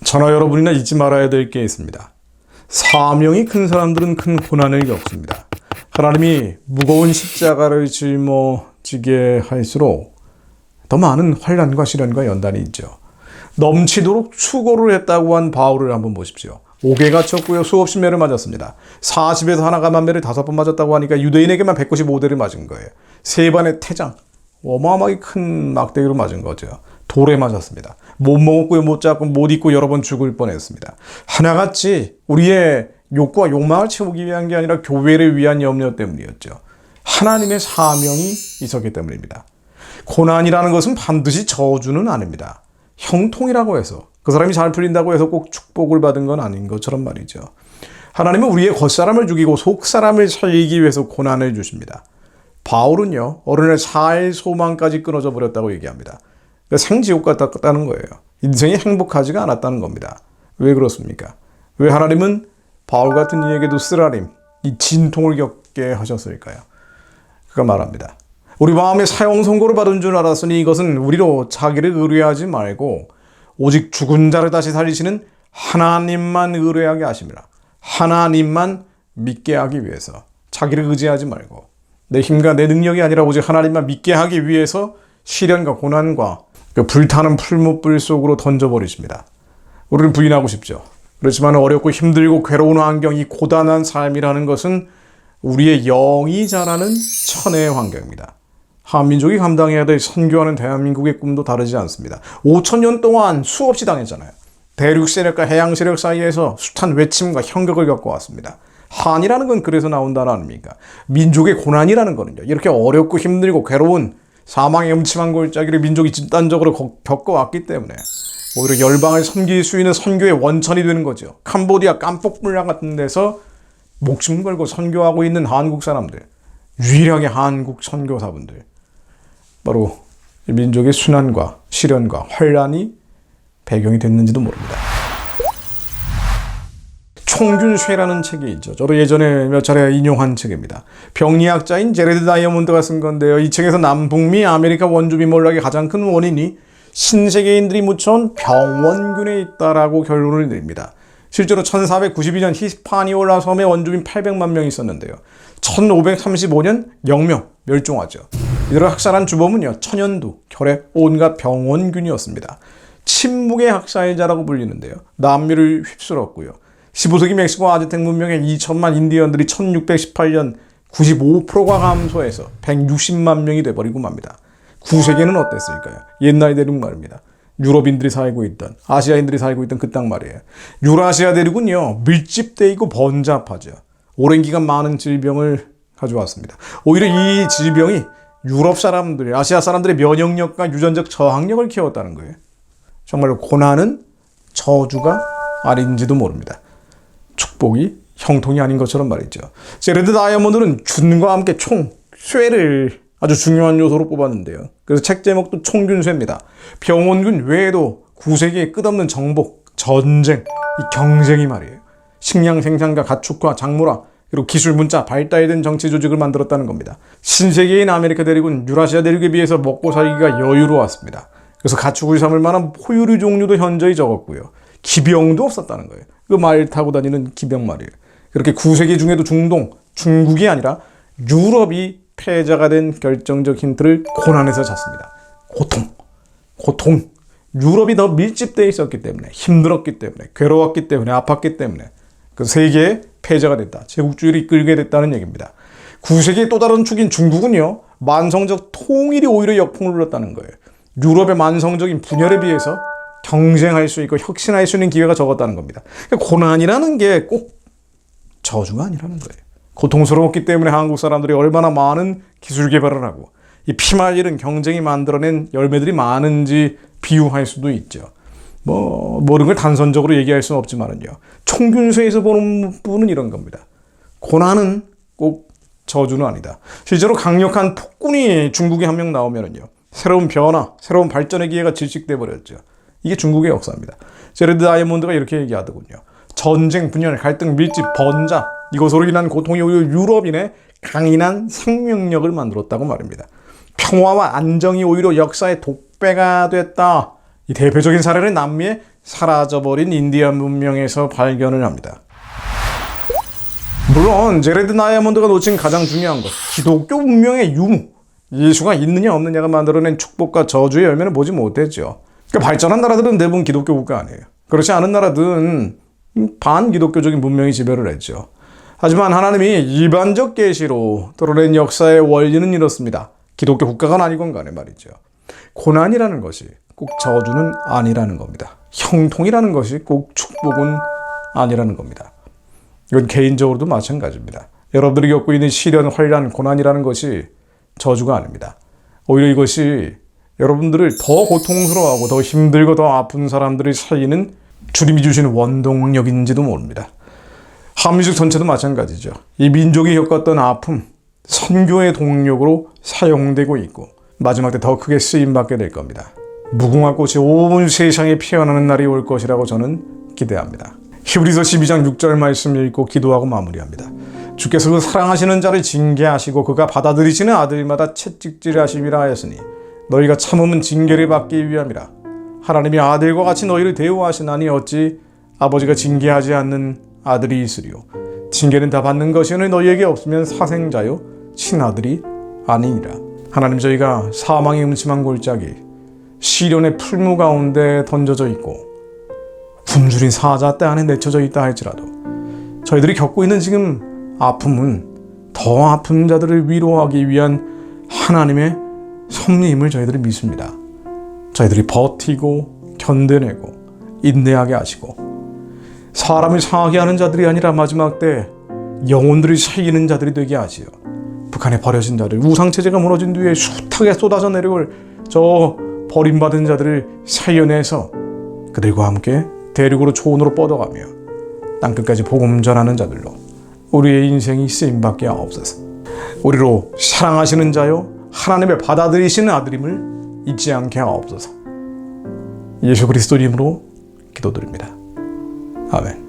저나 여러분이나 잊지 말아야 될 게 있습니다. 사명이 큰 사람들은 큰 고난을 겪습니다. 하나님이 무거운 십자가를 짊어지게 할수록 더 많은 환난과 시련과 연단이 있죠. 넘치도록 수고를 했다고 한 바울을 한번 보십시오. 옥에 갇혔고요. 수없이 매를 맞았습니다. 40에서 하나가 만매를 5번 맞았다고 하니까 유대인에게만 195대를 맞은 거예요. 3번의 태장, 어마어마하게 큰 막대기로 맞은 거죠. 돌에 맞았습니다. 못 먹었고요. 못 잡고 못 입고 여러 번 죽을 뻔했습니다. 하나같이 우리의 욕구와 욕망을 채우기 위한 게 아니라 교회를 위한 염려 때문이었죠. 하나님의 사명이 있었기 때문입니다. 고난이라는 것은 반드시 저주는 아닙니다. 형통이라고 해서 그 사람이 잘 풀린다고 해서 꼭 축복을 받은 건 아닌 것처럼 말이죠. 하나님은 우리의 겉사람을 죽이고 속사람을 살리기 위해서 고난을 주십니다. 바울은요, 어느 날 살 소망까지 끊어져 버렸다고 얘기합니다. 생지옥 같았다는 거예요. 인생이 행복하지가 않았다는 겁니다. 왜 그렇습니까? 왜 하나님은 바울 같은 이에게도 쓰라림, 이 진통을 겪게 하셨을까요? 그가 말합니다. 우리 마음에 사형 선고를 받은 줄 알았으니 이것은 우리로 자기를 의뢰하지 말고 오직 죽은 자를 다시 살리시는 하나님만 의뢰하게 하심이라. 하나님만 믿게 하기 위해서 자기를 의지하지 말고 내 힘과 내 능력이 아니라 오직 하나님만 믿게 하기 위해서 시련과 고난과 그 불타는 풀무불 속으로 던져버리십니다. 우리는 부인하고 싶죠. 그렇지만 어렵고 힘들고 괴로운 환경, 이 고단한 삶이라는 것은 우리의 영이 자라는 천혜의 환경입니다. 한민족이 감당해야 될 선교하는 대한민국의 꿈도 다르지 않습니다. 5,000년 동안 수없이 당했잖아요. 대륙 세력과 해양 세력 사이에서 숱한 외침과 형격을 겪어왔습니다. 한이라는 건 그래서 나온 단어 아닙니까? 민족의 고난이라는 거는요, 이렇게 어렵고 힘들고 괴로운 사망의 음침한 골짜기를 민족이 집단적으로 겪어왔기 때문에 오히려 열방을 섬길 수 있는 선교의 원천이 되는 거죠. 캄보디아 깜폭불량 같은 데서 목숨 걸고 선교하고 있는 한국 사람들, 유일하게 한국 선교사분들, 바로 민족의 순환과 시련과 환란이 배경이 됐는지도 모릅니다. 총균쇠라는 책이 있죠. 저도 예전에 몇 차례 인용한 책입니다. 병리학자인 제레드 다이아몬드가 쓴 건데요. 이 책에서 남북미 아메리카 원주민 몰락의 가장 큰 원인이 신세계인들이 묻혀온 병원균에 있다라고 결론을 내립니다. 실제로 1492년 히스파니올라 섬에 원주민 800만 명이 있었는데요. 1535년 0명 멸종하죠. 이들을 학살한 주범은요, 천연두, 혈액, 온갖 병원균이었습니다. 침묵의 학살자라고 불리는데요. 남미를 휩쓸었고요. 15세기 멕시코 아즈텍 문명의 2천만 인디언들이 1618년 95%가 감소해서 160만 명이 돼버리고 맙니다. 9세기는 어땠을까요? 옛날 대륙 말입니다. 유럽인들이 살고 있던, 아시아인들이 살고 있던 그 땅 말이에요. 유라시아 대륙은요, 밀집되고 번잡하죠. 오랜 기간 많은 질병을 가져왔습니다. 오히려 이 질병이 유럽 사람들, 아시아 사람들의 면역력과 유전적 저항력을 키웠다는 거예요. 정말로 고난은 저주가 아닌지도 모릅니다. 축복이 형통이 아닌 것처럼 말이죠. 제레드 다이아몬드는 균과 함께 총, 쇠를 아주 중요한 요소로 꼽았는데요. 그래서 책 제목도 총균쇠입니다. 병원균 외에도 9세기의 끝없는 정복, 전쟁, 이 경쟁이 말이에요. 식량 생산과 가축화, 작물화, 그리고 기술 문자, 발달된 정치 조직을 만들었다는 겁니다. 신세계인 아메리카 대륙은 유라시아 대륙에 비해서 먹고 살기가 여유로웠습니다. 그래서 가축을 삼을 만한 포유류 종류도 현저히 적었고요. 기병도 없었다는 거예요. 그 말 타고 다니는 기병 말이에요. 그렇게 9세기 중에도 중동, 중국이 아니라 유럽이 패자가 된 결정적 힌트를 고난에서 찾습니다. 고통. 유럽이 더 밀집되어 있었기 때문에, 힘들었기 때문에, 괴로웠기 때문에, 아팠기 때문에 그 세계의 패자가 됐다. 제국주의를 이끌게 됐다는 얘기입니다. 9세기의 또 다른 축인 중국은요, 만성적 통일이 오히려 역풍을 불렀다는 거예요. 유럽의 만성적인 분열에 비해서 경쟁할 수 있고 혁신할 수 있는 기회가 적었다는 겁니다. 그러니까 고난이라는 게 꼭 저주가 아니라는 거예요. 고통스러웠기 때문에 한국 사람들이 얼마나 많은 기술 개발을 하고 이 피말리는 경쟁이 만들어낸 열매들이 많은지 비유할 수도 있죠. 모든 걸 단선적으로 얘기할 수는 없지만은요. 총균쇠에서 보는 부분은 이런 겁니다. 고난은 꼭 저주는 아니다. 실제로 강력한 폭군이 중국에 한 명 나오면은요. 새로운 변화, 새로운 발전의 기회가 질식돼 버렸죠. 이게 중국의 역사입니다. 제레드 다이아몬드가 이렇게 얘기하더군요. 전쟁, 분열, 갈등, 밀집, 번잡, 이것으로 인한 고통이 오히려 유럽인의 강인한 생명력을 만들었다고 말입니다. 평화와 안정이 오히려 역사의 숙배가 됐다. 이 대표적인 사례는 남미의 사라져버린 인디안 문명에서 발견을 합니다. 물론 제레드 다이아몬드가 놓친 가장 중요한 것, 기독교 문명의 유무, 예수가 있느냐 없느냐가 만들어낸 축복과 저주의 열매는 보지 못했죠. 그러니까 발전한 나라들은 대부분 기독교 국가 아니에요. 그렇지 않은 나라들은 반기독교적인 문명이 지배를 했죠. 하지만 하나님이 일반적 계시로 드러낸 역사의 원리는 이렇습니다. 기독교 국가가 아니건 간에 말이죠. 고난이라는 것이 꼭 저주는 아니라는 겁니다. 형통이라는 것이 꼭 축복은 아니라는 겁니다. 이건 개인적으로도 마찬가지입니다. 여러분들이 겪고 있는 시련, 환난, 고난이라는 것이 저주가 아닙니다. 오히려 이것이 여러분들을 더 고통스러워하고 더 힘들고 더 아픈 사람들이 살리는 주님이 주신 원동력인지도 모릅니다. 한민족 전체도 마찬가지죠. 이 민족이 겪었던 아픔, 선교의 동력으로 사용되고 있고 마지막 때 더 크게 쓰임받게 될 겁니다. 무궁화 꽃이 온 세상에 피어나는 날이 올 것이라고 저는 기대합니다. 히브리서 12장 6절 말씀 읽고 기도하고 마무리합니다. 주께서 그 사랑하시는 자를 징계하시고 그가 받아들이시는 아들마다 채찍질하심이라 하였으니 너희가 참음은 징계를 받기 위함이라. 하나님이 아들과 같이 너희를 대우하시나니 어찌 아버지가 징계하지 않는 아들이 있으리요. 징계는 다 받는 것이오니 너희에게 없으면 사생자요 친아들이 아니니라. 하나님, 저희가 사망의 음침한 골짜기, 시련의 풀무 가운데 던져져 있고 굶주린 사자 때 안에 내쳐져 있다 할지라도 저희들이 겪고 있는 지금 아픔은 더 아픈 자들을 위로하기 위한 하나님의 섭리임을 저희들이 믿습니다. 저희들이 버티고 견뎌내고 인내하게 하시고 사람을 상하게 하는 자들이 아니라 마지막 때 영혼들을 살리는 자들이 되게 하시어 북한에 버려진 자들, 우상체제가 무너진 뒤에 숱하게 쏟아져 내려올 저 버림받은 자들을 살려내서 그들과 함께 대륙으로 초원으로 뻗어가며 땅끝까지 복음 전하는 자들로 우리의 인생이 쓰임받게 하옵소서. 우리로 사랑하시는 자요 하나님의 받아들이시는 아들임을 잊지 않게 하옵소서. 예수 그리스도 이름으로 기도드립니다. 아멘.